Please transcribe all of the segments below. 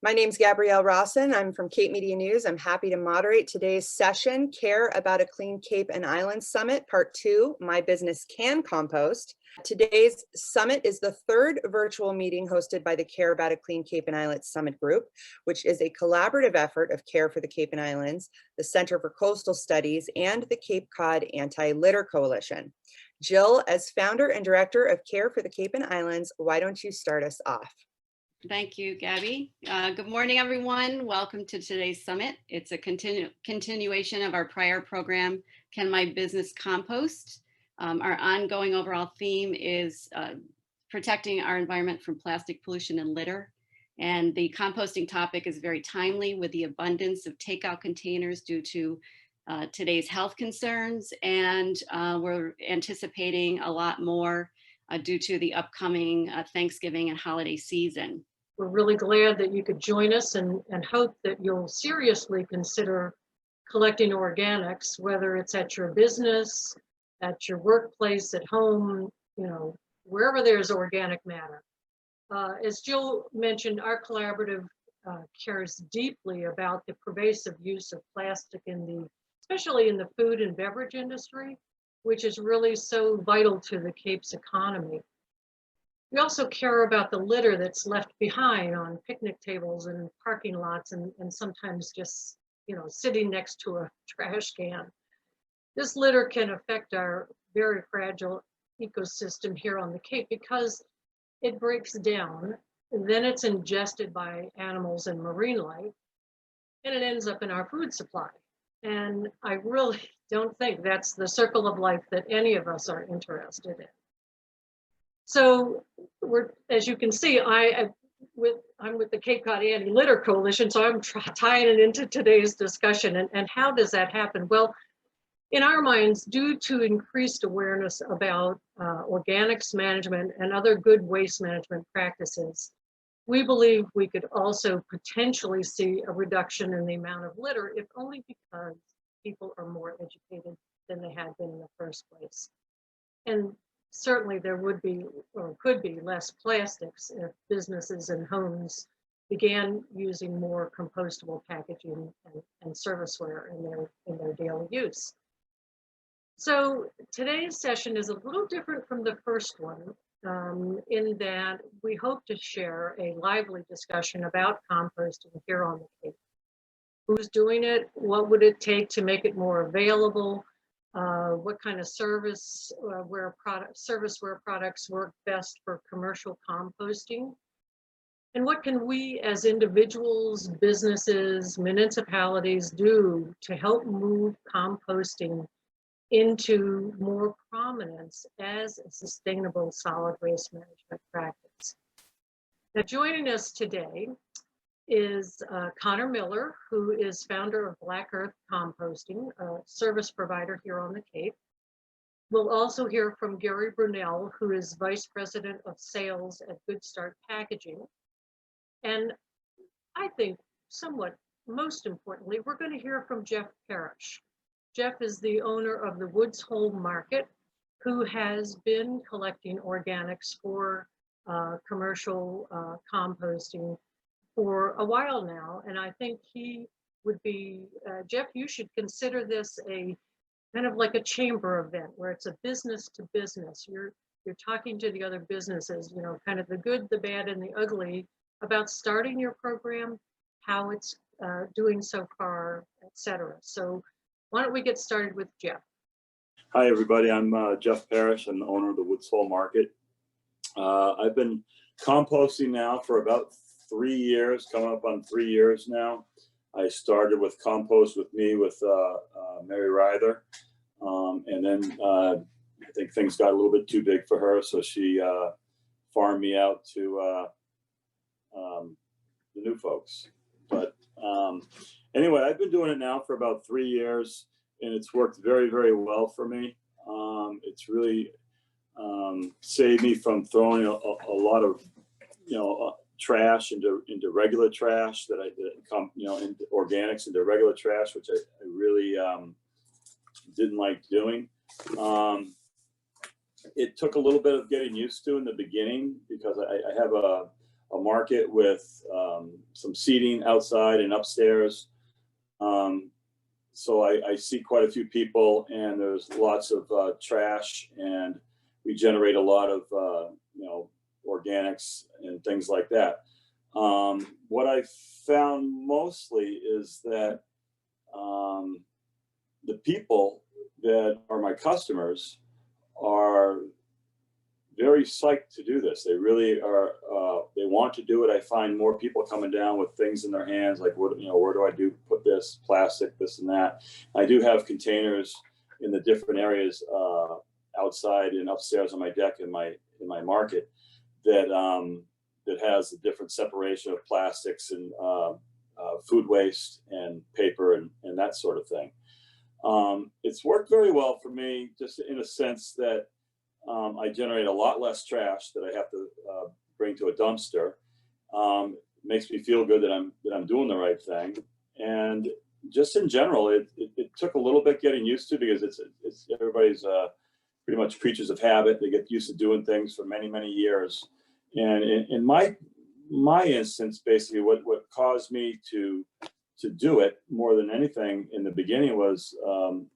My name's Gabrielle Rawson. I'm from Cape Media News. I'm happy to moderate today's session, Care About a Clean Cape and Islands Summit, Part 2, My Business Can Compost. Today's summit is the third virtual meeting hosted by the Care About a Clean Cape and Islands Summit Group, which is a collaborative effort of Care for the Cape and Islands, the Center for Coastal Studies, and the Cape Cod Anti-Litter Coalition. Jill, as founder and director of Care for the Cape and Islands, why don't you start us off? Thank you, Gabby. Good morning, everyone. Welcome to today's summit. It's a continuation of our prior program, Can My Business Compost? Our ongoing overall theme is protecting our environment from plastic pollution and litter. And the composting topic is very timely with the abundance of takeout containers due to today's health concerns. And we're anticipating a lot more due to the upcoming Thanksgiving and holiday season. We're really glad that you could join us and hope that you'll seriously consider collecting organics, whether it's at your business, at your workplace, at home, wherever there's organic matter. As Jill mentioned, our collaborative cares deeply about the pervasive use of plastic especially in the food and beverage industry, which is really so vital to the Cape's economy. We also care about the litter that's left behind on picnic tables and parking lots and sometimes just, sitting next to a trash can. This litter can affect our very fragile ecosystem here on the Cape because it breaks down, and then it's ingested by animals and marine life, and it ends up in our food supply. And I really don't think that's the circle of life that any of us are interested in. So as you can see, I'm with the Cape Cod Anti-Litter Coalition, so I'm tying it into today's discussion. And how does that happen? Well, in our minds, due to increased awareness about organics management and other good waste management practices, we believe we could also potentially see a reduction in the amount of litter, if only because people are more educated than they had been in the first place. And certainly there would be or could be less plastics if businesses and homes began using more compostable packaging and serviceware in their daily use. So today's session is a little different from the first one in that we hope to share a lively discussion about composting here on the Cape. Who's doing it? What would it take to make it more available? What kind of serviceware products work best for commercial composting? And what can we as individuals, businesses, municipalities do to help move composting into more prominence as a sustainable solid waste management practice? Now, joining us today is Connor Miller, who is founder of Black Earth Composting, a service provider here on the Cape. We'll also hear from Gary Brunel, who is Vice President of Sales at Good Start Packaging. And I think somewhat most importantly, we're going to hear from Jeff Parrish. Jeff is the owner of the Woods Hole Market, who has been collecting organics for commercial composting for a while now. And I think he would be, Jeff, you should consider this a kind of like a chamber event where it's a business to business. You're talking to the other businesses, kind of the good, the bad, and the ugly about starting your program, how it's doing so far, etc. So why don't we get started with Jeff? Hi, everybody. I'm Jeff Parrish. I'm the owner of the Woods Hole Market. I've been composting now for about 3 years, coming up on 3 years now. I started with Compost with me with Mary Ryther. And then I think things got a little bit too big for her, so she farmed me out to the new folks. But anyway, I've been doing it now for about 3 years, and it's worked very, very well for me. It's really saved me from throwing a lot of, trash into regular trash into organics into regular trash, which I really didn't like doing. It took a little bit of getting used to in the beginning because I have a a market with some seating outside and upstairs. So I see quite a few people, and there's lots of trash, and we generate a lot of organics and things like that. What I found mostly is that the people that are my customers are very psyched to do this. They really are. They want to do it. I find more people coming down with things in their hands, like where do I put this plastic, this and that. I do have containers in the different areas outside and upstairs on my deck in my market that has a different separation of plastics and food waste and paper and that sort of thing. It's worked very well for me, just in a sense that I generate a lot less trash that I have to bring to a dumpster. Makes me feel good that I'm doing the right thing, and just in general, it took a little bit getting used to, because it's everybody's pretty much creatures of habit. They get used to doing things for many years, and in my instance, basically, what caused me to do it more than anything in the beginning was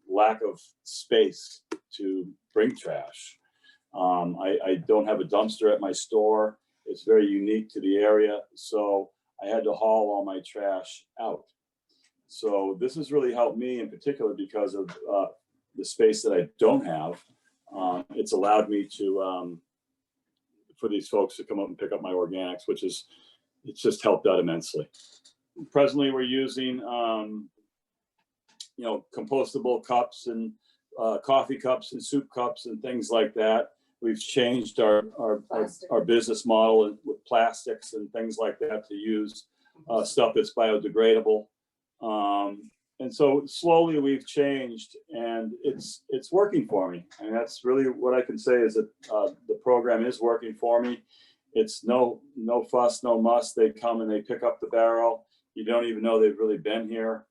lack of space to bring trash. I don't have a dumpster at my store. It's very unique to the area, so I had to haul all my trash out. So this has really helped me in particular because of the space that I don't have. It's allowed me to, for these folks to come up and pick up my organics, it's just helped out immensely. Presently, we're using, compostable cups and coffee cups and soup cups and things like that. We've changed our business model with plastics and things like that to use stuff that's biodegradable. And so slowly we've changed, and it's working for me. And that's really what I can say, is that the program is working for me. It's no fuss, no muss. They come and they pick up the barrel. You don't even know they've really been here.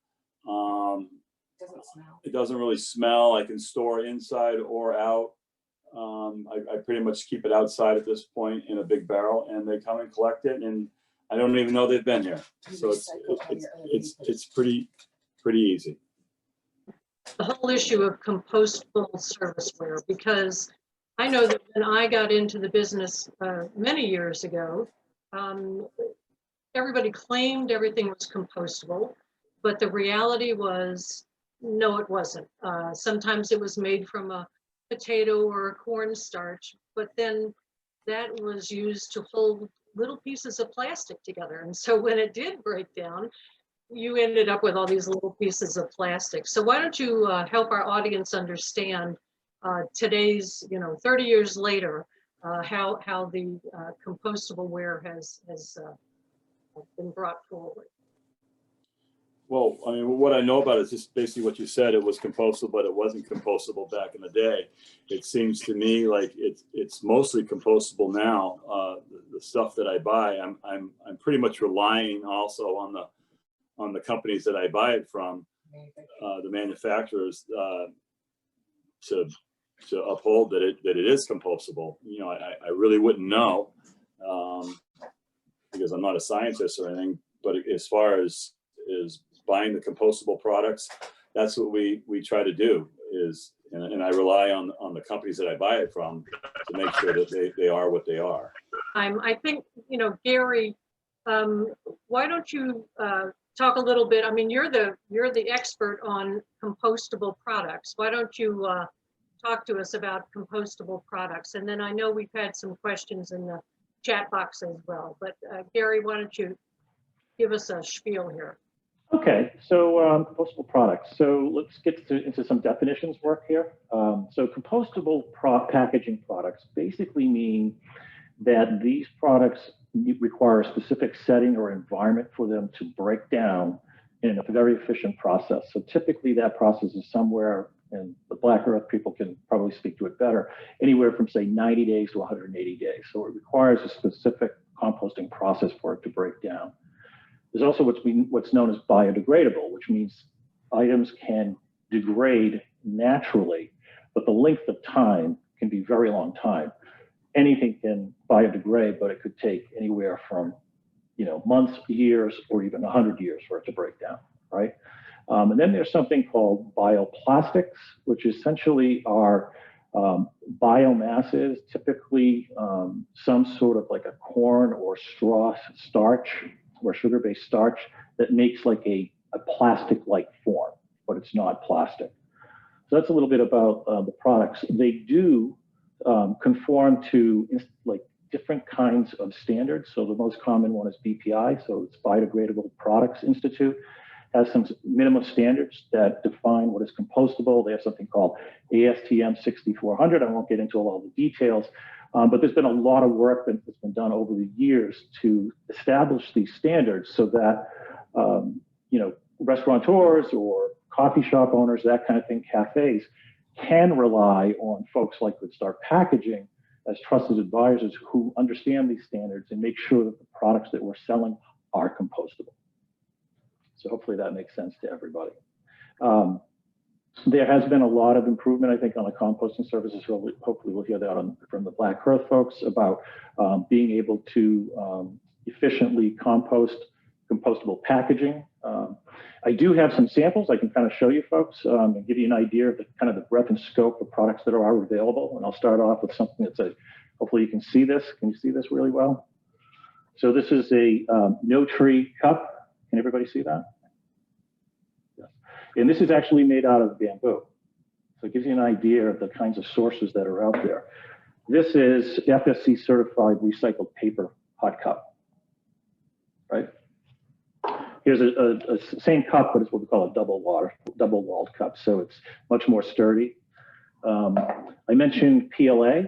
Doesn't smell. It doesn't really smell. I can store inside or out. I pretty much keep it outside at this point in a big barrel, and they come and collect it, and I don't even know they've been here. So it's pretty easy. The whole issue of compostable serviceware, because I know that when I got into the business many years ago, everybody claimed everything was compostable, but the reality was, no, it wasn't. Sometimes it was made from a potato or a cornstarch, but then that was used to hold little pieces of plastic together. And so when it did break down, you ended up with all these little pieces of plastic. So why don't you help our audience understand today's, 30 years later, how the compostable ware has been brought forward. Well, I mean, what I know about it is just basically what you said. It was compostable, but it wasn't compostable back in the day. It seems to me like it's mostly compostable now. The stuff that I buy, I'm pretty much relying also on the companies that I buy it from, the manufacturers, to uphold that it is compostable. I really wouldn't know, because I'm not a scientist or anything. But as far as buying the compostable products, that's what we try to do, and I rely on the companies that I buy it from to make sure that they are what they are. I think, Gary, why don't you talk a little bit? I mean, you're the expert on compostable products. Why don't you talk to us about compostable products? And then I know we've had some questions in the chat box as well, but Gary, why don't you give us a spiel here? Okay, so compostable products. So let's get into some definitions work here. So compostable packaging products basically mean that these products require a specific setting or environment for them to break down in a very efficient process. So typically that process is somewhere, and the Black Earth people can probably speak to it better, anywhere from say 90 days to 180 days. So it requires a specific composting process for it to break down. There's also what's known as biodegradable, which means items can degrade naturally, but the length of time can be very long time. anything can biodegrade, but it could take anywhere from, months, years, or even 100 years for it to break down, right? And then there's something called bioplastics, which essentially are biomasses, typically some sort of like a corn or straw starch or sugar-based starch that makes like a plastic-like form, but it's not plastic. So that's a little bit about the products. They do conform to like different kinds of standards. So the most common one is BPI, so it's Biodegradable Products Institute, has some minimum standards that define what is compostable. They have something called ASTM 6400. I won't get into all the details, but there's been a lot of work that's been done over the years to establish these standards so that, restaurateurs or coffee shop owners, that kind of thing, cafes, can rely on folks like Good Start Packaging as trusted advisors who understand these standards and make sure that the products that we're selling are compostable. So hopefully that makes sense to everybody. There has been a lot of improvement, I think, on the composting services. Hopefully we'll hear that from the Black Earth folks about being able to efficiently compost compostable packaging. I do have some samples I can kind of show you folks and give you an idea of the kind of the breadth and scope of products that are available. And I'll start off with something that's hopefully you can see this. Can you see this really well? So this is a no tree cup. Can everybody see that? Yes. And this is actually made out of bamboo. So it gives you an idea of the kinds of sources that are out there. This is FSC certified recycled paper hot cup, right? Here's a same cup, but it's what we call a double-walled cup. So it's much more sturdy. I mentioned PLA.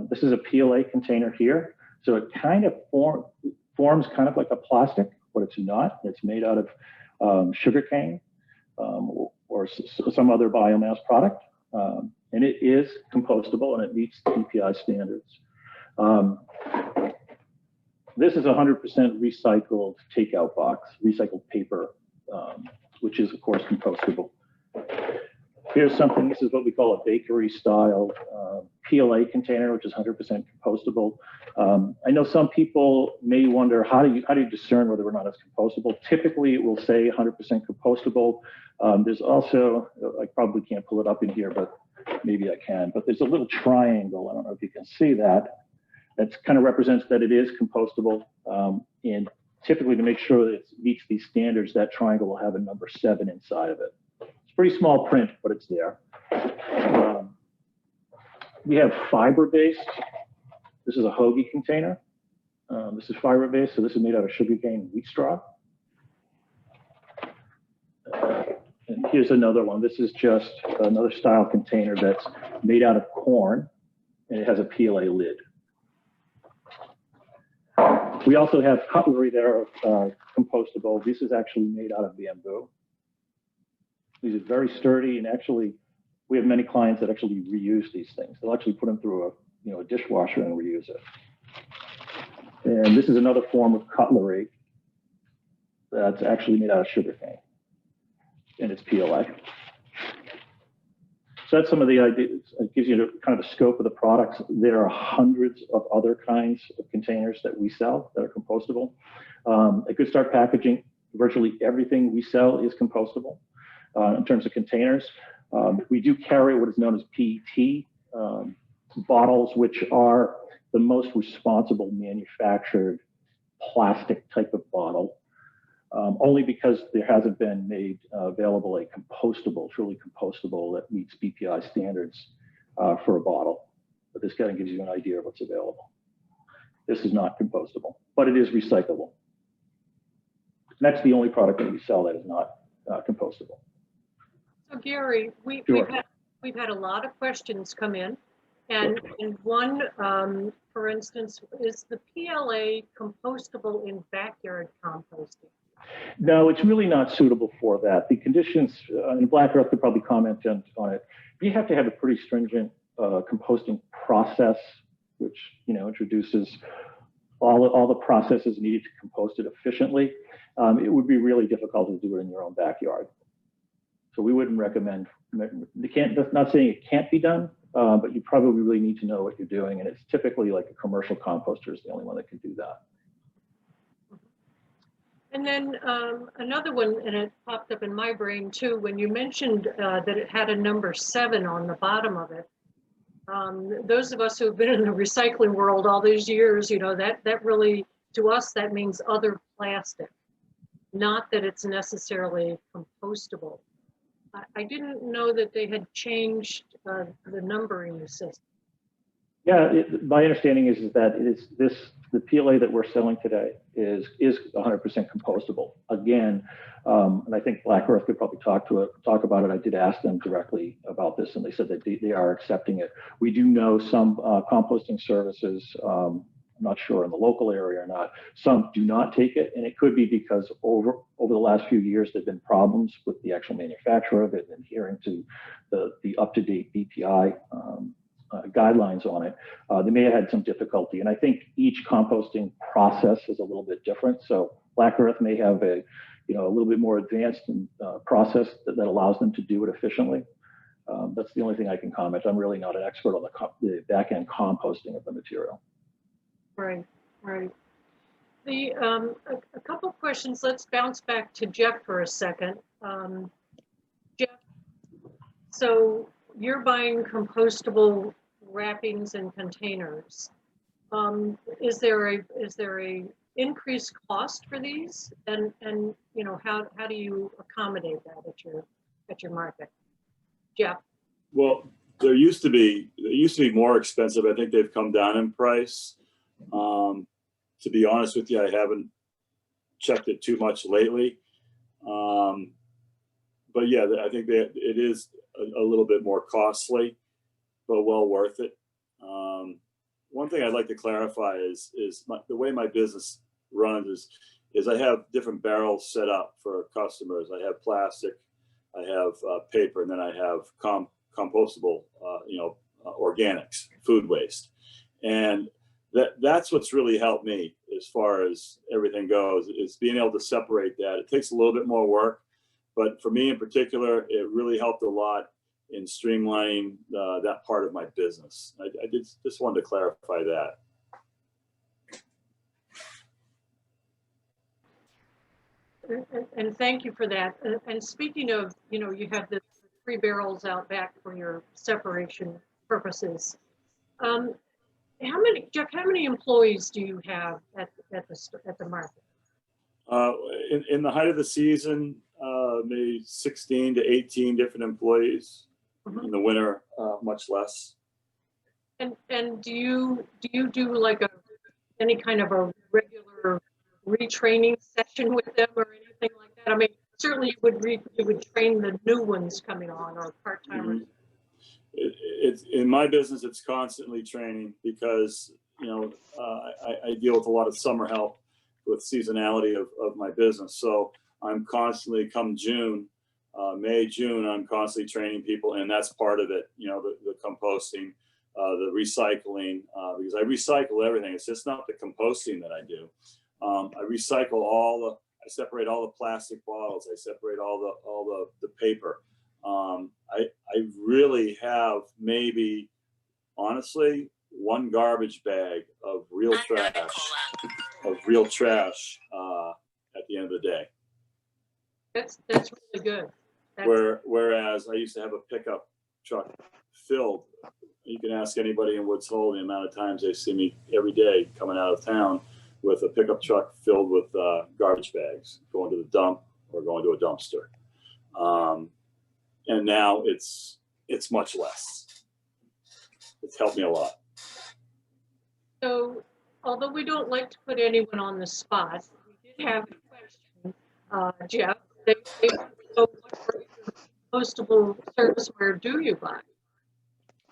This is a PLA container here. So it kind of forms kind of like a plastic, but it's not. It's made out of sugarcane or some other biomass product. And it is compostable and it meets the EPI standards. This is 100% recycled takeout box, recycled paper, which is of course compostable. Here's something, this is what we call a bakery style PLA container, which is 100% compostable. I know some people may wonder, how do you discern whether or not it's compostable? Typically it will say 100% compostable. There's also, I probably can't pull it up in here, but maybe I can, but there's a little triangle, I don't know if you can see that. That kind of represents that it is compostable. And typically to make sure that it meets these standards, that triangle will have a number 7 inside of it. It's pretty small print, but it's there. We have fiber-based. This is a hoagie container. This is fiber-based, so this is made out of sugarcane and wheat straw. And here's another one. This is just another style container that's made out of corn, and it has a PLA lid. We also have cutlery that are compostable. This is actually made out of bamboo. These are very sturdy, and actually, we have many clients that actually reuse these things. They'll actually put them through a dishwasher and reuse it. And this is another form of cutlery that's actually made out of sugarcane, and it's PLA. So that's some of the ideas. It gives you kind of the scope of the products. There are hundreds of other kinds of containers that we sell that are compostable. At Good Start Packaging, virtually everything we sell is compostable in terms of containers. We do carry what is known as PET bottles, which are the most responsible manufactured plastic type of bottle. Only because there hasn't been made available a compostable, truly compostable that meets BPI standards for a bottle. But this kind of gives you an idea of what's available. This is not compostable, but it is recyclable. And that's the only product that we sell that is not compostable. So Gary, we've had a lot of questions come in. And one, for instance, is the PLA compostable in backyard composting? No, it's really not suitable for that. The conditions, and Black Earth could probably comment on it. You have to have a pretty stringent composting process, which introduces all the processes needed to compost it efficiently. It would be really difficult to do it in your own backyard. So we wouldn't recommend. That's not saying it can't be done, but you probably really need to know what you're doing. And it's typically like a commercial composter is the only one that can do that. And then another one, and it popped up in my brain too, when you mentioned that it had a number 7 on the bottom of it. Those of us who have been in the recycling world all these years, you know, that really, to us, that means other plastic, not that it's necessarily compostable. I didn't know that they had changed the numbering system. Yeah, my understanding is that the PLA that we're selling today is 100% compostable. Again, and I think Black Earth could probably talk about it. I did ask them directly about this, and they said that they are accepting it. We do know some composting services. I'm not sure in the local area or not. Some do not take it, and it could be because over the last few years there've been problems with the actual manufacturer of it and adhering to the up-to-date BPI guidelines on it. They may have had some difficulty, and I think each composting process is a little bit different. So Black Earth may have a little bit more advanced process that allows them to do it efficiently. That's the only thing I can comment. I'm really not an expert on the back-end composting of the material. Right, right. A couple of questions. Let's bounce back to Jeff for a second. Jeff, so you're buying compostable wrappings and containers. Is there a increased cost for these? And you know, how do you accommodate that at your market? Jeff? Well, they used to be more expensive. I think they've come down in price. To be honest with you, I haven't checked it too much lately. But yeah, I think that it is a little bit more costly, but well worth it. One thing I'd like to clarify is the way my business runs is I have different barrels set up for customers. I have plastic, I have paper, and then I have compostable, organics, food waste. And that's what's really helped me as far as everything goes, is being able to separate that. It takes a little bit more work, but for me in particular, it really helped a lot in streamlining that part of my business. I just wanted to clarify that. And thank you for that. And speaking of, you have the 3 barrels out back for your separation purposes. Jeff, how many employees do you have at the market? In the height of the season, maybe 16 to 18 different employees. Mm-hmm. In the winter, much less. And do you do like any kind of a regular retraining session with them or anything like that? I mean, certainly you would train the new ones coming on, or part-timers. Mm-hmm. It's in my business, it's constantly training because I deal with a lot of summer help with seasonality of my business. So I'm constantly, come June, May, June, I'm constantly training people, and that's part of it. The composting, the recycling, because I recycle everything. It's just not the composting that I do. I recycle I separate all the plastic bottles. I separate all the paper. I really have maybe, honestly, 1 garbage bag of real trash at the end of the day. That's really good. Whereas I used to have a pickup truck filled. You can ask anybody in Woods Hole the amount of times they see me every day coming out of town with a pickup truck filled with garbage bags, going to the dump or going to a dumpster. And now it's much less. It's helped me a lot. So, although we don't like to put anyone on the spot, we did have a question, Jeff. So what compostable serviceware do you buy?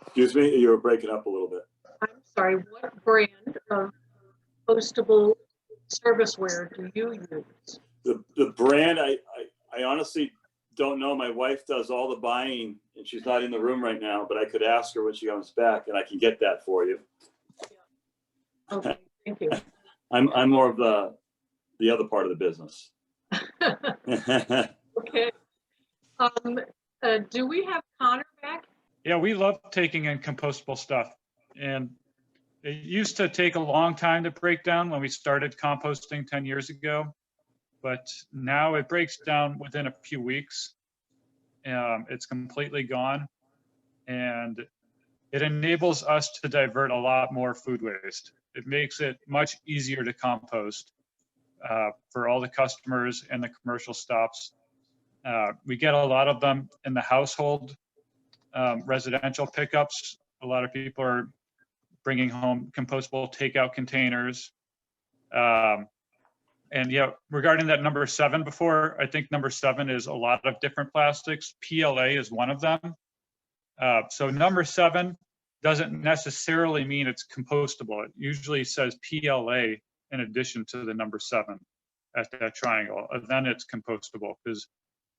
Excuse me, you were breaking up a little bit. I'm sorry, what brand of compostable serviceware do you use? The brand, I honestly don't know. My wife does all the buying, and she's not in the room right now, but I could ask her when she comes back, and I can get that for you. Yeah. Okay, thank you. I'm more of the other part of the business. Okay. Do we have Connor back? Yeah, we love taking in compostable stuff. And it used to take a long time to break down when we started composting 10 years ago, but now it breaks down within a few weeks. It's completely gone, and it enables us to divert a lot more food waste. It makes it much easier to compost for all the customers and the commercial stops. We get a lot of them in the household residential pickups. A lot of people are bringing home compostable takeout containers. And yeah, regarding that number 7 before, I think number 7 is a lot of different plastics. PLA is one of them. So number 7 doesn't necessarily mean it's compostable. It usually says PLA in addition to the number 7 at that triangle, and then it's compostable, because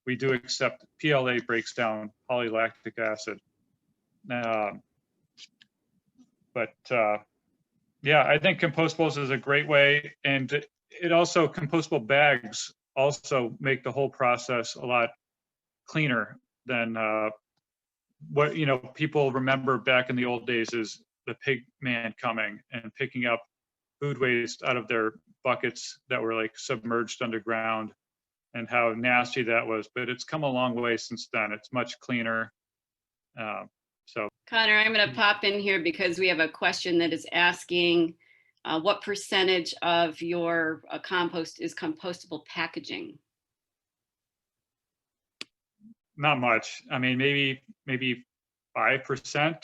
we do accept PLA breaks down polylactic acid. Yeah, I think compostables is a great way, and it also, compostable bags also make the whole process a lot cleaner than what people remember back in the old days is the pig man coming and picking up food waste out of their buckets that were like submerged underground, and how nasty that was. But it's come a long way since then. It's much cleaner. So Connor, I'm going to pop in here because we have a question that is asking what percentage of your compost is compostable packaging? not much. I mean, maybe 5%.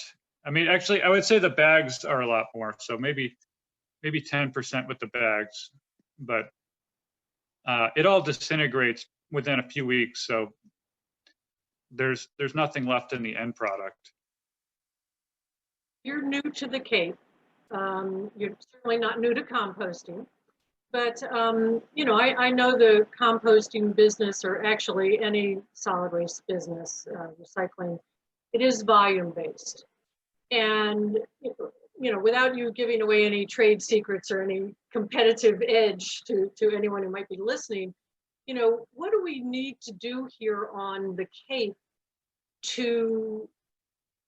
I mean, actually, I would say the bags are a lot more. So maybe 10% with the bags, but it all disintegrates within a few weeks. So there's nothing left in the end product. You're new to the Cape. You're certainly not new to composting, but I know the composting business, or actually any solid waste business, recycling, it is volume based. And without you giving away any trade secrets or any competitive edge to anyone who might be listening, what do we need to do here on the Cape to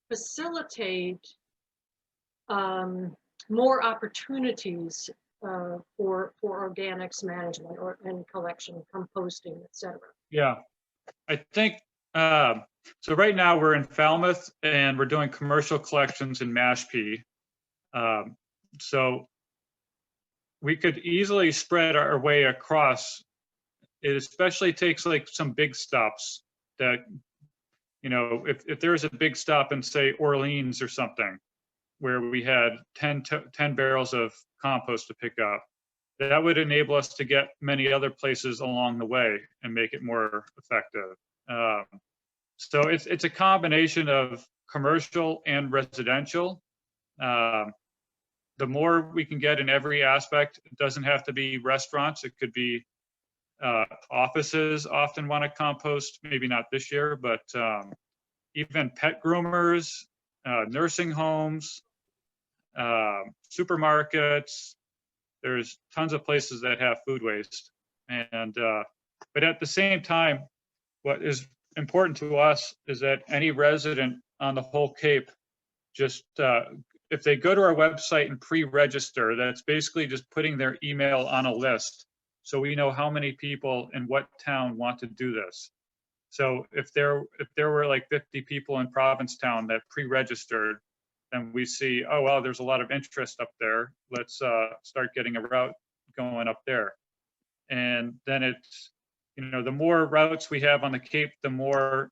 facilitate more opportunities for organics management and collection, composting, etc.? Yeah, I think so. Right now we're in Falmouth and we're doing commercial collections in Mashpee. So we could easily spread our way across. It especially takes like some big stops that, if there's a big stop in, say, Orleans or something, where we had 10 barrels of compost to pick up, that would enable us to get many other places along the way and make it more effective. So it's a combination of commercial and residential. The more we can get in every aspect, it doesn't have to be restaurants. It could be offices often want to compost, maybe not this year, but even pet groomers, nursing homes, supermarkets. There's tons of places that have food waste. And but at the same time, what is important to us is that any resident on the whole Cape, just if they go to our website and pre-register, that's basically just putting their email on a list, so we know how many people in what town want to do this. So if there were like 50 people in Provincetown that pre-registered, then we see, oh well, there's a lot of interest up there. Let's start getting a route going up there. And then it's, the more routes we have on the Cape, the more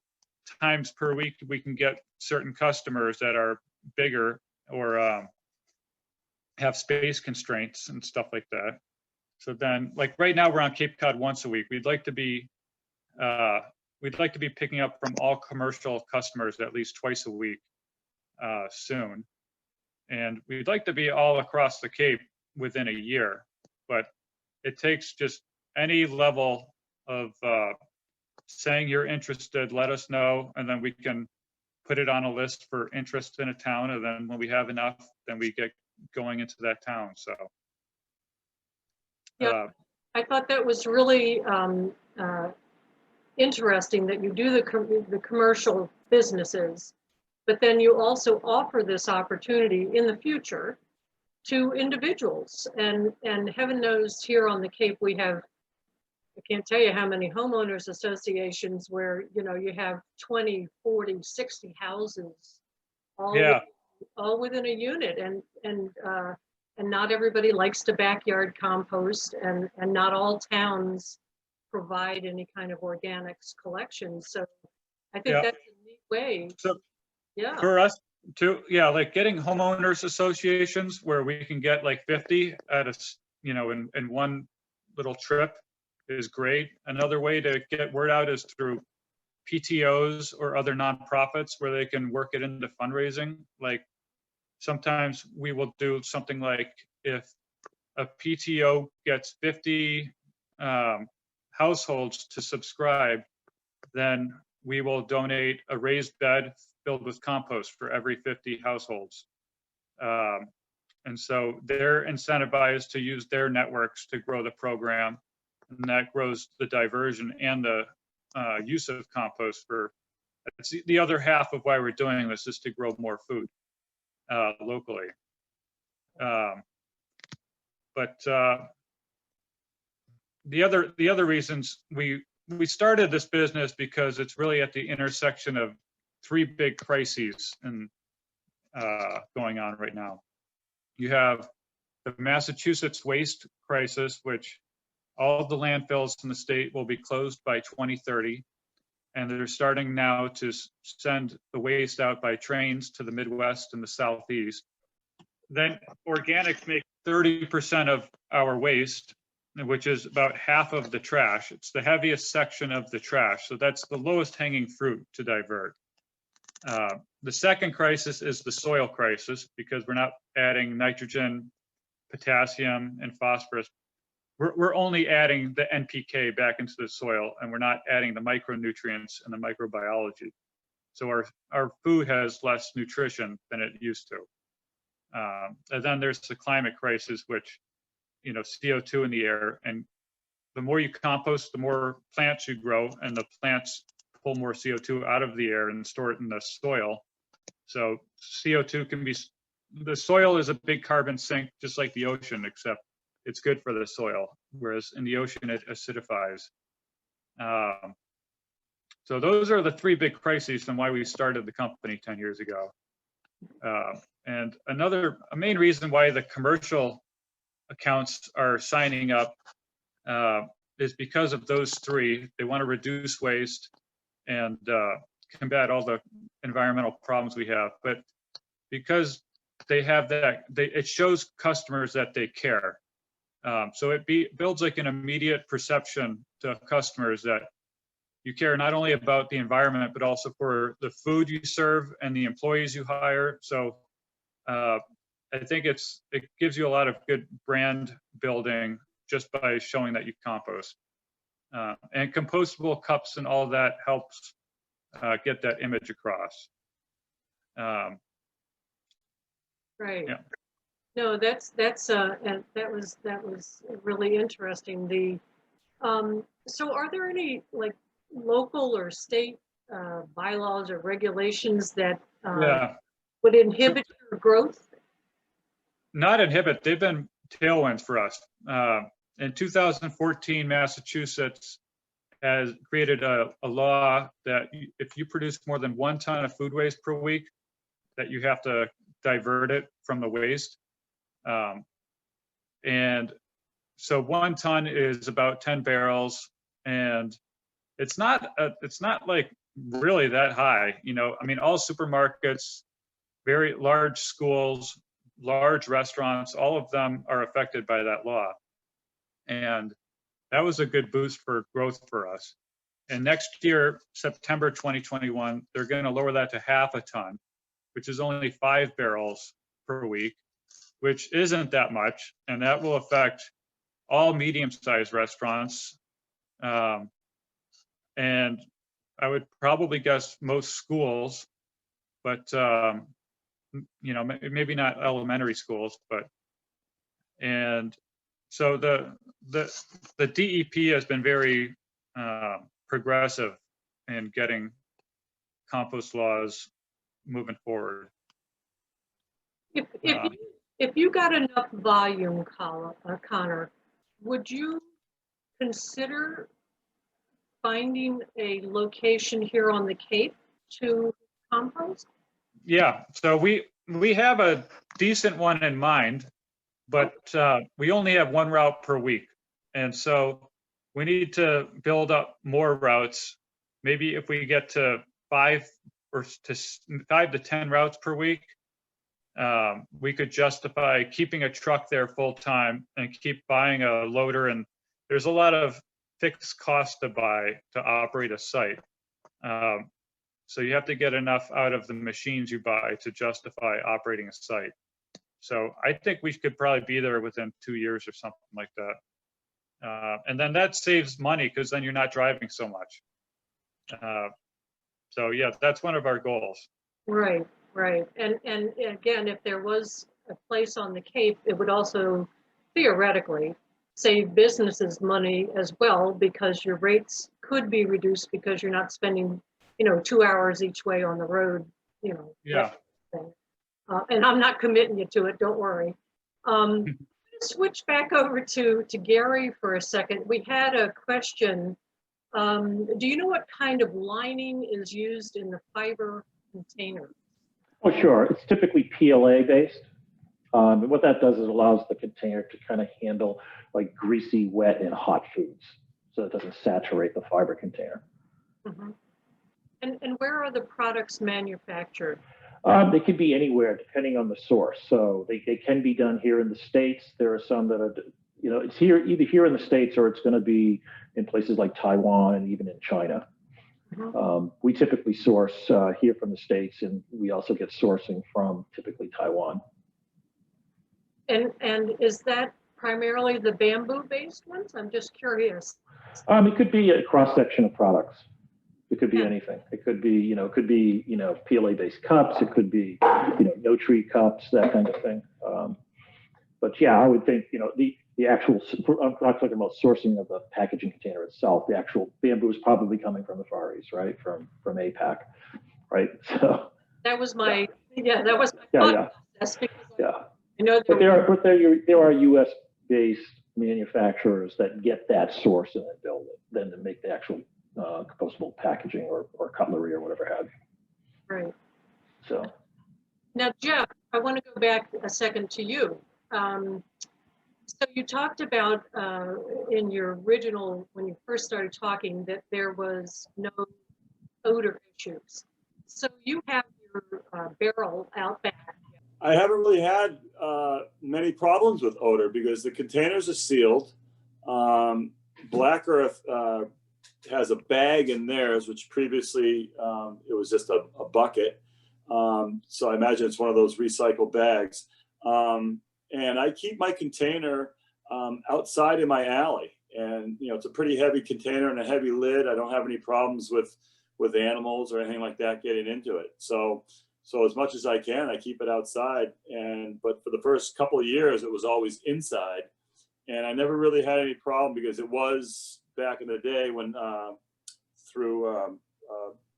times per week we can get certain customers that are bigger or have space constraints and stuff like that. So then, like right now, we're on Cape Cod once a week. We'd like to be picking up from all commercial customers at least twice a week soon, and we'd like to be all across the Cape within a year. But it takes just any level of saying you're interested, let us know, and then we can put it on a list for interest in a town. And then when we have enough, then we get going into that town. So yeah, I thought that was really interesting that you do the commercial businesses, but then you also offer this opportunity in the future to individuals. And heaven knows here on the Cape, we have, I can't tell you how many homeowners associations where, you know, you have 20, 40, 60 houses all, Yeah. all within a unit. And not everybody likes to backyard compost, and not all towns provide any kind of organics collection. So I think Yeah. that's a neat way. So Yeah. for us too, yeah, like getting homeowners associations where we can get like 50 at a, you know, in one little trip is great. Another way to get word out is through PTOs or other nonprofits where they can work it into fundraising. Like sometimes we will do something like if a PTO gets 50 households to subscribe, then we will donate a raised bed filled with compost for every 50 households. And so they're incentivized to use their networks to grow the program, and that grows the diversion and the use of compost for, it's the other half of why we're doing this is to grow more food locally. But the other reasons we started this business because it's really at the intersection of three big crises and going on right now. You have the Massachusetts waste crisis, which all of the landfills in the state will be closed by 2030. And they're starting now to send the waste out by trains to the Midwest and the Southeast. Then organics make 30% of our waste, which is about half of the trash. It's the heaviest section of the trash. So that's the lowest hanging fruit to divert. The second crisis is the soil crisis, because we're not adding nitrogen, potassium, and phosphorus. We're only adding the NPK back into the soil, and we're not adding the micronutrients and the microbiology. So our food has less nutrition than it used to. And then there's the climate crisis, which, you know, CO2 in the air, and the more you compost, the more plants you grow, and the plants pull more CO2 out of the air and store it in the soil. So CO2 can be, the soil is a big carbon sink, just like the ocean, except it's good for the soil, whereas in the ocean it acidifies. So those are the three big crises and why we started the company 10 years ago. And a main reason why the commercial accounts are signing up is because of those three. They want to reduce waste and combat all the environmental problems we have. But because they have that, it shows customers that they care. So it builds like an immediate perception to customers that you care not only about the environment, but also for the food you serve and the employees you hire. So I think it gives you a lot of good brand building just by showing that you compost. And compostable cups and all of that helps get that image across. Right. Yeah. No, and that was really interesting. So are there any like local or state bylaws or regulations that Yeah. would inhibit your growth? Not inhibit, they've been tailwinds for us. In 2014, Massachusetts has created a law that if you produce more than 1 ton of food waste per week, that you have to divert it from the waste. And so 1 ton is about 10 barrels, and it's not like really that high, you know. I mean, all supermarkets, very large schools, large restaurants, all of them are affected by that law. And that was a good boost for growth for us. And next year, September 2021, they're going to lower that to 1/2 ton, which is only 5 barrels per week, which isn't that much. And that will affect all medium-sized restaurants. And I would probably guess most schools, but you know, maybe not elementary schools, but, and so the DEP has been very progressive in getting compost laws moving forward. If you got enough volume, Connor, would you consider finding a location here on the Cape to compost? Yeah, so we have a decent one in mind, but we only have one route per week. And so we need to build up more routes. Maybe if we get to 5 to 10 routes per week, we could justify keeping a truck there full time and keep buying a loader. And there's a lot of fixed cost to operate a site. So you have to get enough out of the machines you buy to justify operating a site. So I think we could probably be there within 2 years or something like that. And then that saves money because then you're not driving so much. So yeah, that's one of our goals. Right. And again, if there was a place on the Cape, it would also theoretically save businesses money as well, because your rates could be reduced because you're not spending 2 hours each way on the road, Yeah. And I'm not committing you to it, don't worry. Switch back over to Gary for a second. We had a question. Do you know what kind of lining is used in the fiber container? Oh, sure. It's typically PLA based. And what that does is allows the container to kind of handle like greasy, wet, and hot foods, so it doesn't saturate the fiber container. Mm-hmm. And where are the products manufactured? They could be anywhere depending on the source. So they can be done here in the States. There are some that are, it's either here in the States or it's going to be in places like Taiwan and even in China. Mm-hmm. We typically source here from the States, and we also get sourcing from typically Taiwan. And is that primarily the bamboo-based ones? I'm just curious. It could be a cross-section of products. It could be anything. It could be, PLA-based cups. It could be, no tree cups, that kind of thing. But yeah, I would think, the actual, I'm not talking about sourcing of the packaging container itself. The actual bamboo is probably coming from the Far East, right? From APAC, right? So that was my, that was my process, because I know but there are U.S.-based manufacturers that get that source and then build it, then to make the actual compostable packaging or cutlery or whatever have you. Right. So now, Jeff, I want to go back a second to you. So you talked about in your original, when you first started talking, that there was no odor issues. So you have your barrel out back. I haven't really had many problems with odor because the containers are sealed. Black Earth has a bag in theirs, which previously it was just a bucket. So I imagine it's one of those recycled bags. And I keep my container outside in my alley. And, it's a pretty heavy container and a heavy lid. I don't have any problems with animals or anything like that getting into it. So as much as I can, I keep it outside. But for the first couple of years, it was always inside. And I never really had any problem because it was back in the day when through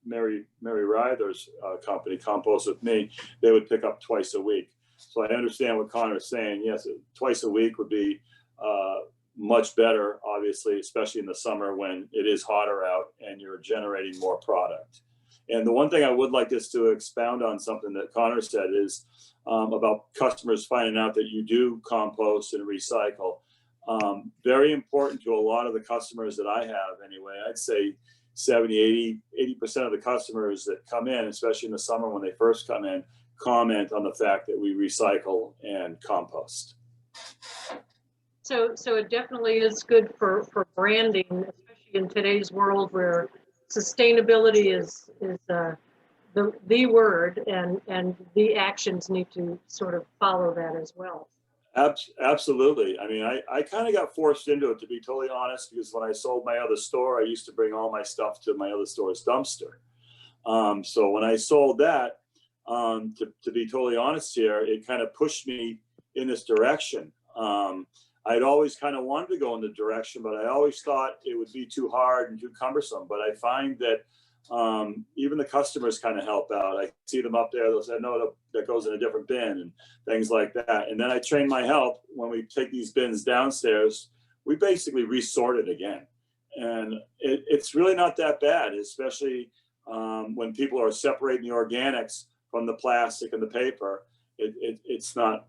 Mary Ryther's company, Compost with Me, they would pick up twice a week. So I understand what Connor's saying. Yes, twice a week would be much better, obviously, especially in the summer when it is hotter out and you're generating more product. And the one thing I would like us to expound on something that Connor said is about customers finding out that you do compost and recycle. Very important to a lot of the customers that I have anyway. I'd say 70, 80% of the customers that come in, especially in the summer when they first come in, comment on the fact that we recycle and compost. So it definitely is good for branding, especially in today's world where sustainability is the word, and the actions need to sort of follow that as well. Absolutely. I mean, I kind of got forced into it, to be totally honest, because when I sold my other store, I used to bring all my stuff to my other store's dumpster. So when I sold that, to be totally honest here, it kind of pushed me in this direction. I'd always kind of wanted to go in the direction, but I always thought it would be too hard and too cumbersome. But I find that even the customers kind of help out. I see them up there, they'll say, no, that goes in a different bin and things like that. And then I train my help when we take these bins downstairs, we basically resort it again. And it's really not that bad, especially when people are separating the organics from the plastic and the paper. It's not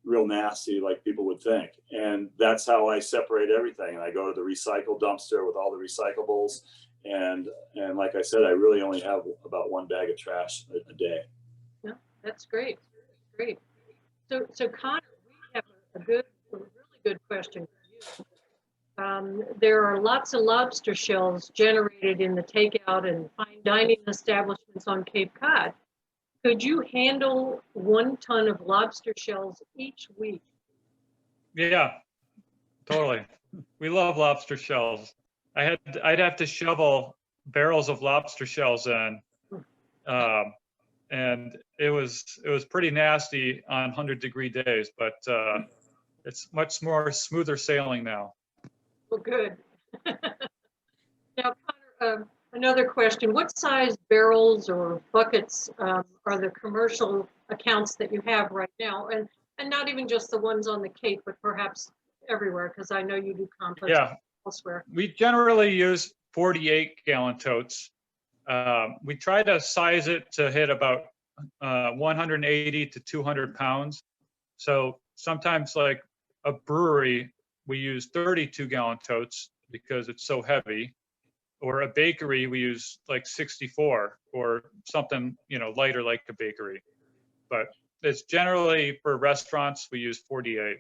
real nasty like people would think. And that's how I separate everything. And I go to the recycle dumpster with all the recyclables. And like I said, I really only have about one bag of trash a day. Yeah, that's great. Great. So Connor, we have a really good question for you. There are lots of lobster shells generated in the takeout and fine dining establishments on Cape Cod. Could you handle 1 ton of lobster shells each week? Yeah, totally. We love lobster shells. I'd have to shovel barrels of lobster shells in, and it was pretty nasty on 100-degree days, but it's much more smoother sailing now. Well, good. Now, Connor, another question: what size barrels or buckets are the commercial accounts that you have right now, and not even just the ones on the Cape, but perhaps everywhere? Because I know you do compost. Yeah. Elsewhere. We generally use 48-gallon totes. We try to size it to hit about 180 to 200 pounds. So sometimes, like a brewery, we use 32-gallon totes because it's so heavy. Or a bakery, we use like 64, or something, lighter like a bakery. But it's generally, for restaurants, we use 48,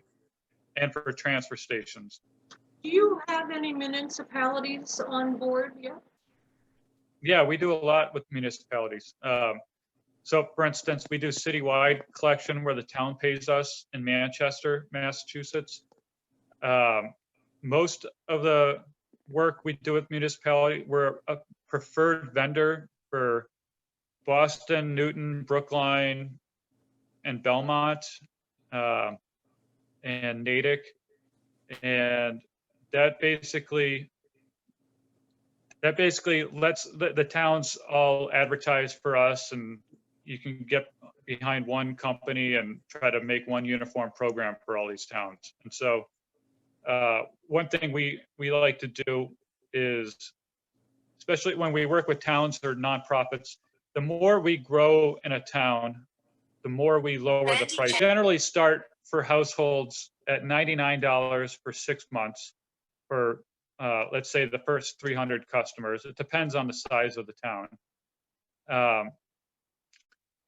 and for transfer stations. Do you have any municipalities on board yet? Yeah, we do a lot with municipalities. So for instance, we do citywide collection where the town pays us in Manchester, Massachusetts. Most of the work we do with municipality, we're a preferred vendor for Boston, Newton, Brookline, and Belmont, and Natick. And that basically lets the towns all advertise for us, and you can get behind one company and try to make one uniform program for all these towns. And so one thing we like to do is, especially when we work with towns or nonprofits, the more we grow in a town, the more we lower the price. Generally start for households at $99 for 6 months for, let's say, the first 300 customers. It depends on the size of the town.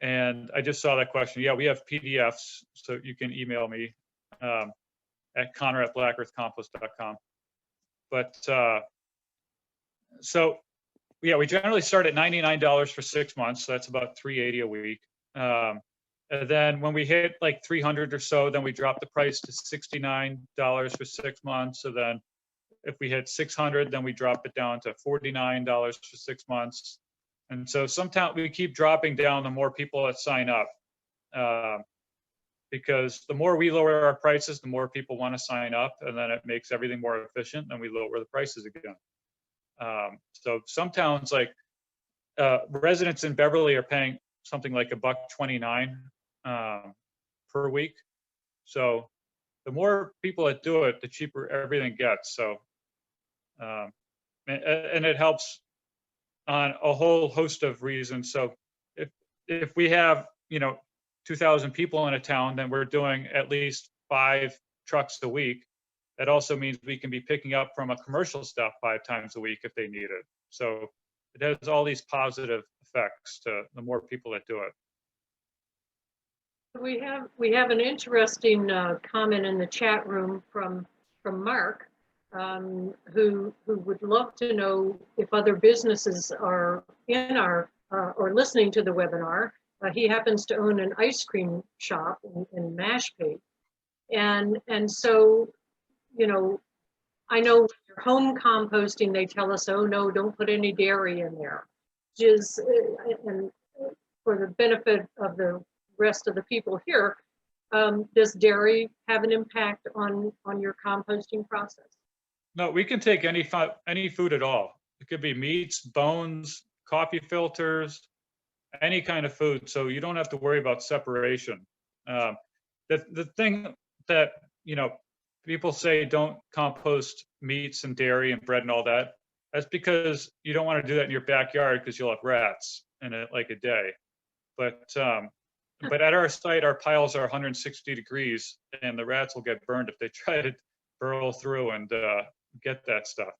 And I just saw that question. Yeah, we have PDFs, so you can email me at connor@blackearthcompost.com. But so yeah, we generally start at $99 for 6 months. So that's about $380 a week. And then when we hit like 300 or so, then we drop the price to $69 for 6 months. So then if we hit 600, then we drop it down to $49 for 6 months. And so sometimes we keep dropping down the more people that sign up, because the more we lower our prices, the more people want to sign up, and then it makes everything more efficient, and we lower the prices again. So some towns, like residents in Beverly, are paying something like $1.29 per week. So the more people that do it, the cheaper everything gets. So and it helps on a whole host of reasons. So if we have 2,000 people in a town, then we're doing at least 5 trucks a week. That also means we can be picking up from a commercial stop 5 times a week if they need it. So it has all these positive effects to the more people that do it. We have an interesting comment in the chat room from Mark, who would love to know if other businesses are in our or listening to the webinar. He happens to own an ice cream shop in Mashpee, and so I know when you're home composting, they tell us, oh no, don't put any dairy in there. Just and for the benefit of the rest of the people here, does dairy have an impact on your composting process? No, we can take any food at all. It could be meats, bones, coffee filters, any kind of food. So you don't have to worry about separation. The thing that, people say don't compost meats and dairy and bread and all that. That's because you don't want to do that in your backyard because you'll have rats in it like a day. But at our site, our piles are 160 degrees and the rats will get burned if they try to burrow through and get that stuff.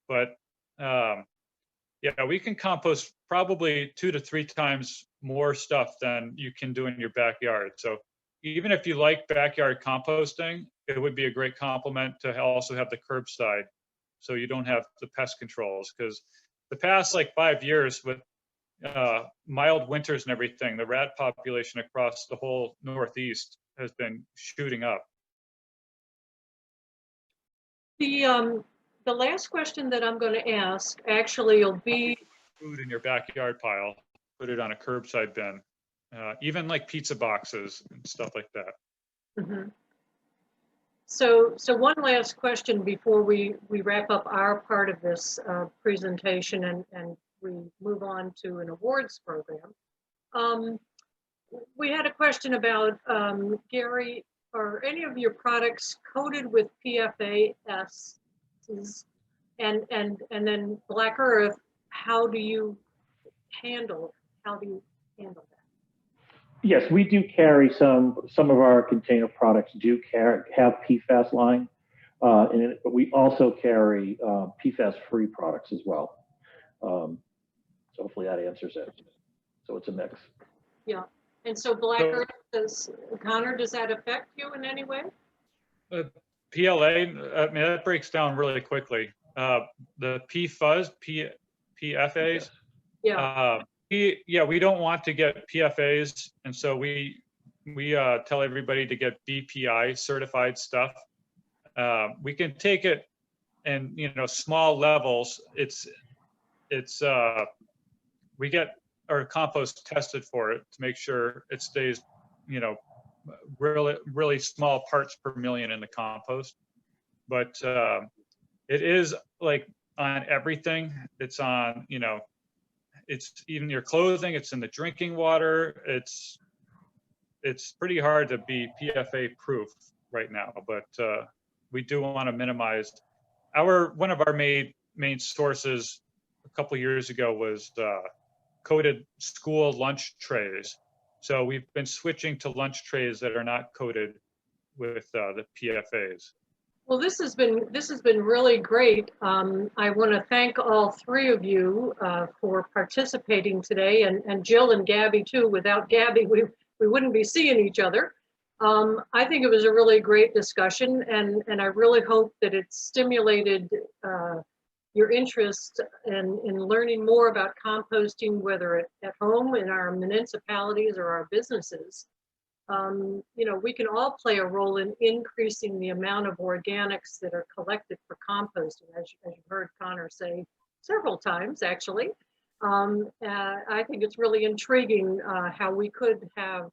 But yeah, we can compost probably 2 to 3 times more stuff than you can do in your backyard. So even if you like backyard composting, it would be a great complement to also have the curbside, so you don't have the pest controls. Because the past 5 years with mild winters and everything, the rat population across the whole Northeast has been shooting up. The last question that I'm going to ask actually will be Food in your backyard pile, put it on a curbside bin, even like pizza boxes and stuff like that. Mhm. So one last question before we wrap up our part of this presentation and we move on to an awards program. We had a question about, Gary, are any of your products coated with PFAS? And then Black Earth, how do you handle that? Yes, we do carry some of our container products do have PFAS line in it, but we also carry PFAS-free products as well. So hopefully that answers it. So it's a mix. Yeah, and so Black Earth, Connor, does that affect you in any way? PLA, I mean, that breaks down really quickly. The PFAS, PFAs. Yeah. We don't want to get PFAs, and so we tell everybody to get BPI certified stuff. We can take it in small levels. We get our compost tested for it to make sure it stays, really small parts per million in the compost. But it is on everything. It's on, it's even your clothing, it's in the drinking water. It's pretty hard to be PFA proof right now, but we do want to minimize one of our main sources a couple years ago was coated school lunch trays. So we've been switching to lunch trays that are not coated with the PFAs. Well, this has been really great. I want to thank all 3 of you for participating today, and Jill and Gabby too. Without Gabby, we wouldn't be seeing each other. I think it was a really great discussion, and I really hope that it stimulated your interest in learning more about composting, whether at home, in our municipalities, or our businesses. We can all play a role in increasing the amount of organics that are collected for composting, as you heard Connor say several times, actually. I think it's really intriguing how we could have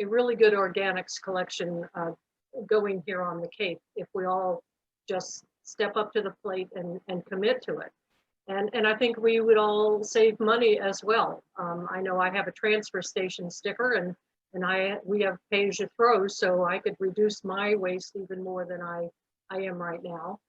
a really good organics collection going here on the Cape if we all just step up to the plate and commit to it. And I think we would all save money as well. I know I have a transfer station sticker, and we have pay as you throw, so I could reduce my waste even more than I am right now.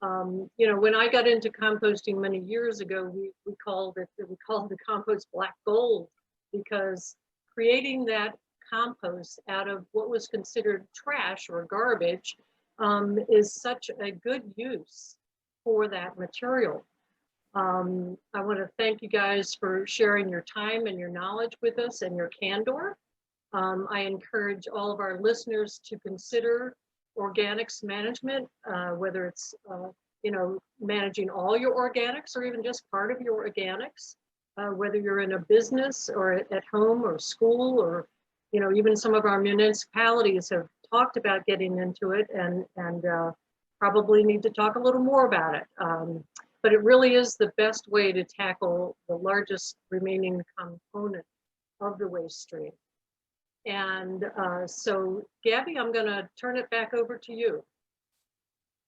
When I got into composting many years ago, we called the compost black gold, because creating that compost out of what was considered trash or garbage is such a good use for that material. I want to thank you guys for sharing your time and your knowledge with us and your candor. I encourage all of our listeners to consider organics management, whether it's managing all your organics or even just part of your organics, whether you're in a business or at home or school, or even some of our municipalities have talked about getting into it and probably need to talk a little more about it. But it really is the best way to tackle the largest remaining component of the waste stream. And so, Gabby, I'm going to turn it back over to you.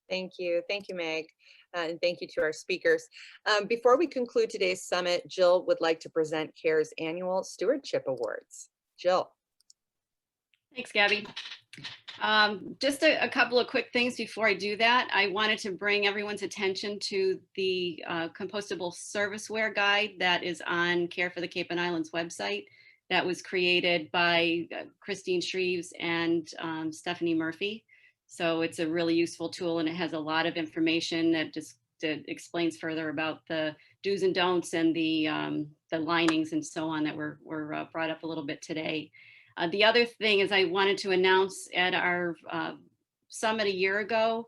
Thank you, Meg. And thank you to our speakers. Before we conclude today's summit, Jill would like to present CARE's annual Stewardship Awards. Jill. Thanks, Gabby. Just a couple of quick things before I do that. I wanted to bring everyone's attention to the compostable serviceware guide that is on Care for the Cape and Islands website that was created by Christine Shreves and Stephanie Murphy. So it's a really useful tool, and it has a lot of information that explains further about the do's and don'ts and the linings and so on that were brought up a little bit today. The other thing is I wanted to announce at our summit a year ago,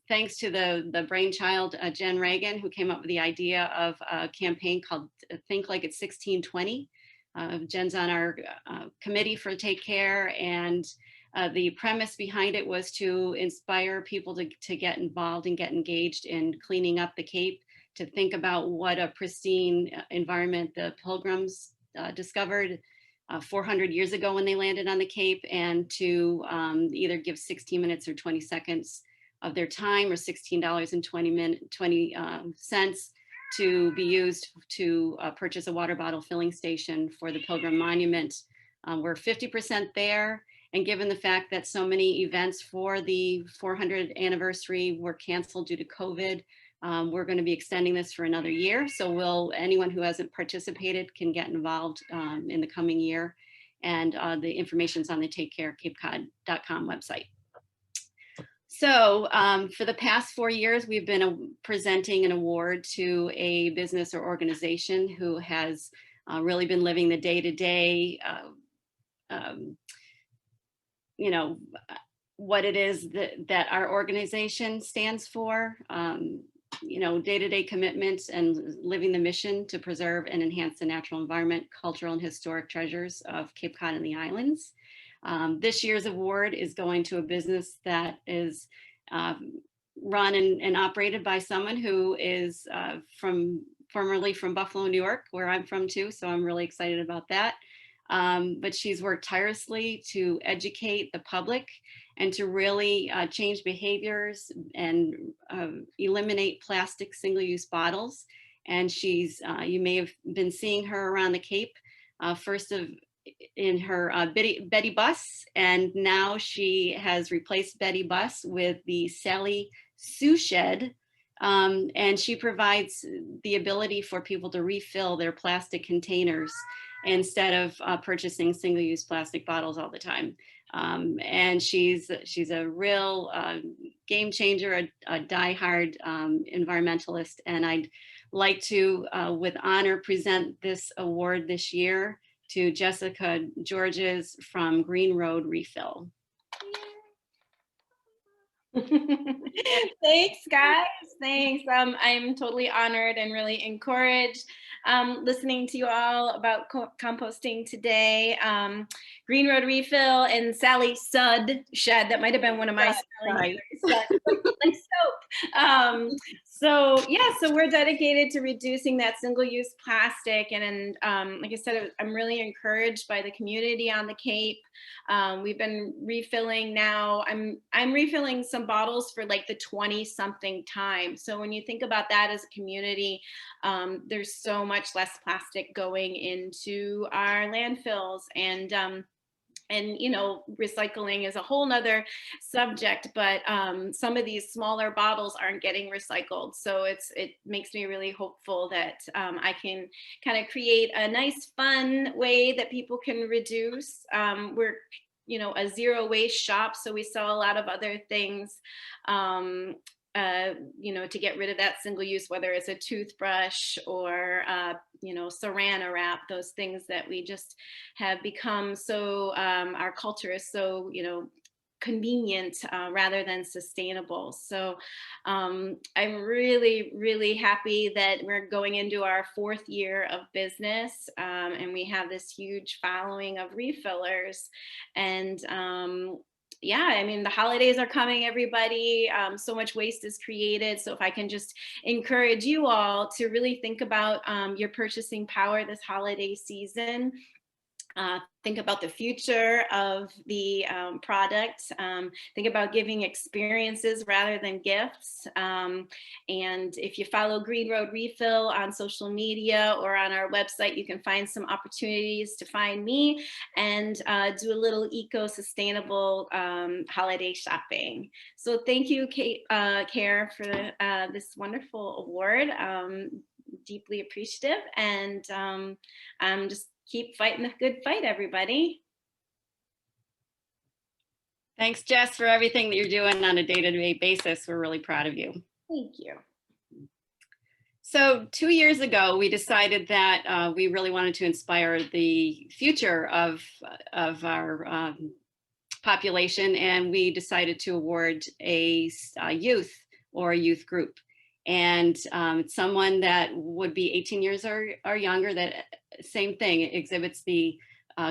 thanks to the brainchild, Jen Reagan, who came up with the idea of a campaign called Think Like It's 1620. Jen's on our committee for Take Care, and the premise behind it was to inspire people to get involved and get engaged in cleaning up the Cape, to think about what a pristine environment the Pilgrims discovered 400 years ago when they landed on the Cape, and to either give 16 minutes or 20 seconds of their time, or $16.20 to be used to purchase a water bottle filling station for the Pilgrim Monument. We're 50% there, and given the fact that so many events for the 400th anniversary were canceled due to COVID, we're going to be extending this for another year. So anyone who hasn't participated can get involved in the coming year. And the information's on the takecarecapecod.com website. So for the past 4 years, we've been presenting an award to a business or organization who has really been living the day-to-day, what it is that our organization stands for. Day-to-day commitments and living the mission to preserve and enhance the natural environment, cultural and historic treasures of Cape Cod and the islands. This year's award is going to a business that is run and operated by someone who is formerly from Buffalo, New York, where I'm from too, so I'm really excited about that. But she's worked tirelessly to educate the public and to really change behaviors and eliminate plastic single-use bottles. And you may have been seeing her around the Cape, first in her Betty bus, and now she has replaced Betty bus with the Sally Sue Shed. And she provides the ability for people to refill their plastic containers instead of purchasing single-use plastic bottles all the time. And she's a real game changer, a diehard environmentalist. And I'd like to, with honor, present this award this year to Jessica Georges from Green Road Refill. Thanks, guys. Thanks. I'm totally honored and really encouraged listening to you all about composting today. Green Road Refill and Sally Sud Shed. That might have been one of my spelling errors, like soap. So we're dedicated to reducing that single-use plastic, and like I said, I'm really encouraged by the community on the Cape. We've been refilling now. I'm refilling some bottles for like the 20-something time. So when you think about that as a community, there's so much less plastic going into our landfills, and recycling is a whole nother subject, but some of these smaller bottles aren't getting recycled. So it makes me really hopeful that I can kind of create a nice, fun way that people can reduce. We're a zero waste shop, so we sell a lot of other things to get rid of that single use, whether it's a toothbrush or, Saran wrap, those things that we just have become so, our culture is so, convenient rather than sustainable. So I'm really, really happy that we're going into our 4th year of business, and we have this huge following of refillers. And the holidays are coming, everybody. So much waste is created. So if I can just encourage you all to really think about your purchasing power this holiday season. think about the future of the product. Think about giving experiences rather than gifts. And if you follow Green Road Refill on social media or on our website, you can find some opportunities to find me and do a little eco-sustainable holiday shopping. So thank you, Care, for this wonderful award. Deeply appreciative, and just keep fighting the good fight, everybody. Thanks, Jess, for everything that you're doing on a day-to-day basis. We're really proud of you. Thank you. So 2 years ago, we decided that we really wanted to inspire the future of our population, and we decided to award a youth or a youth group. And someone that would be 18 years or younger, that same thing, exhibits the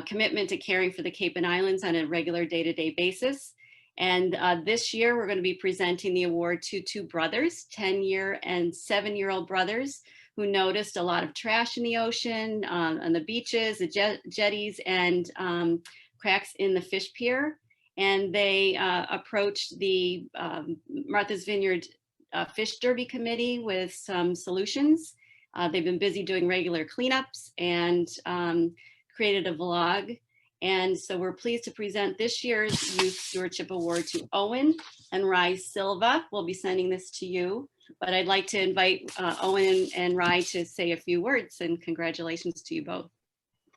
commitment to caring for the Cape and Islands on a regular day-to-day basis. And this year, we're going to be presenting the award to two brothers, 10-year and 7-year-old brothers, who noticed a lot of trash in the ocean, on the beaches, the jetties, and cracks in the fish pier. And they approached the Martha's Vineyard Fish Derby Committee with some solutions. They've been busy doing regular cleanups and created a vlog. And so we're pleased to present this year's Youth Stewardship Award to Owen and Rye Silva. We'll be sending this to you, but I'd like to invite Owen and Rye to say a few words, and congratulations to you both.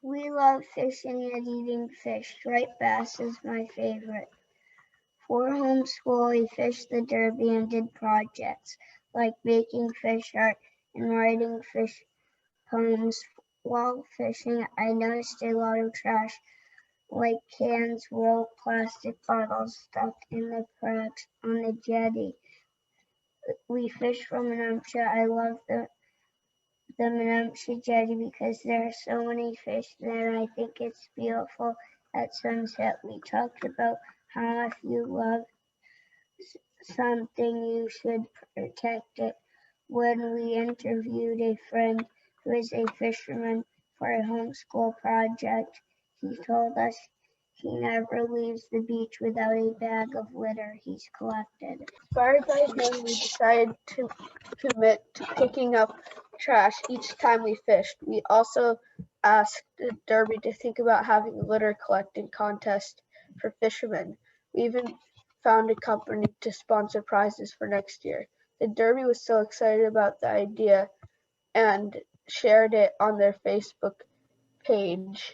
We love fishing and eating fish. Striped bass is my favorite. For homeschool, we fished the derby and did projects like making fish art and writing fish poems. While fishing, I noticed a lot of trash like cans, rolled plastic bottles stuck in the cracks on the jetty. We fished from Menamsha. I love the Menamsha jetty because there are so many fish there. I think it's beautiful at sunset. We talked about how if you love something, you should protect it. When we interviewed a friend who is a fisherman for a homeschool project, he told us he never leaves the beach without a bag of litter he's collected. Inspired by him, we decided to commit to picking up trash each time we fished. We also asked the Derby to think about having a litter collecting contest for fishermen. We even found a company to sponsor prizes for next year. The Derby was so excited about the idea and shared it on their Facebook page.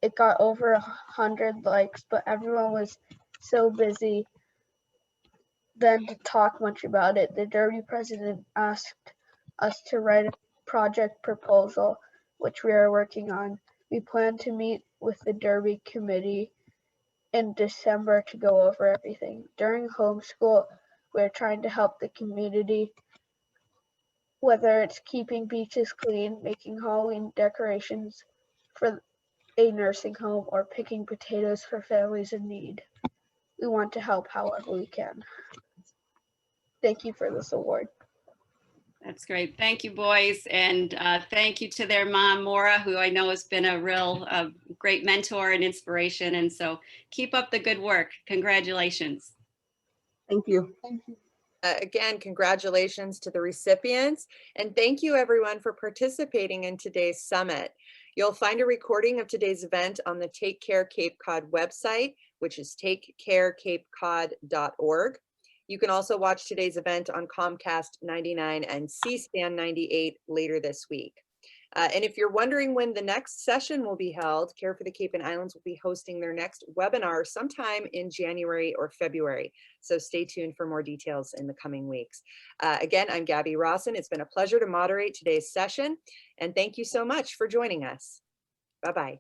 It got over 100 likes, but everyone was so busy then to talk much about it. The Derby president asked us to write a project proposal, which we are working on. We plan to meet with the Derby committee in December to go over everything. During homeschool, we're trying to help the community, whether it's keeping beaches clean, making Halloween decorations for a nursing home, or picking potatoes for families in need. We want to help however we can. Thank you for this award. That's great. Thank you, boys. And thank you to their mom, Maura, who I know has been a real great mentor and inspiration. And so keep up the good work. Congratulations. Thank you. Again, congratulations to the recipients, and thank you everyone for participating in today's summit. You'll find a recording of today's event on the Take Care Cape Cod website, which is takecarecapecod.org. You can also watch today's event on Comcast 99 and C-SPAN 98 later this week. And if you're wondering when the next session will be held, Care for the Cape and Islands will be hosting their next webinar sometime in January or February. So stay tuned for more details in the coming weeks. Again, I'm Gabby Rawson. It's been a pleasure to moderate today's session, and thank you so much for joining us. Bye-bye.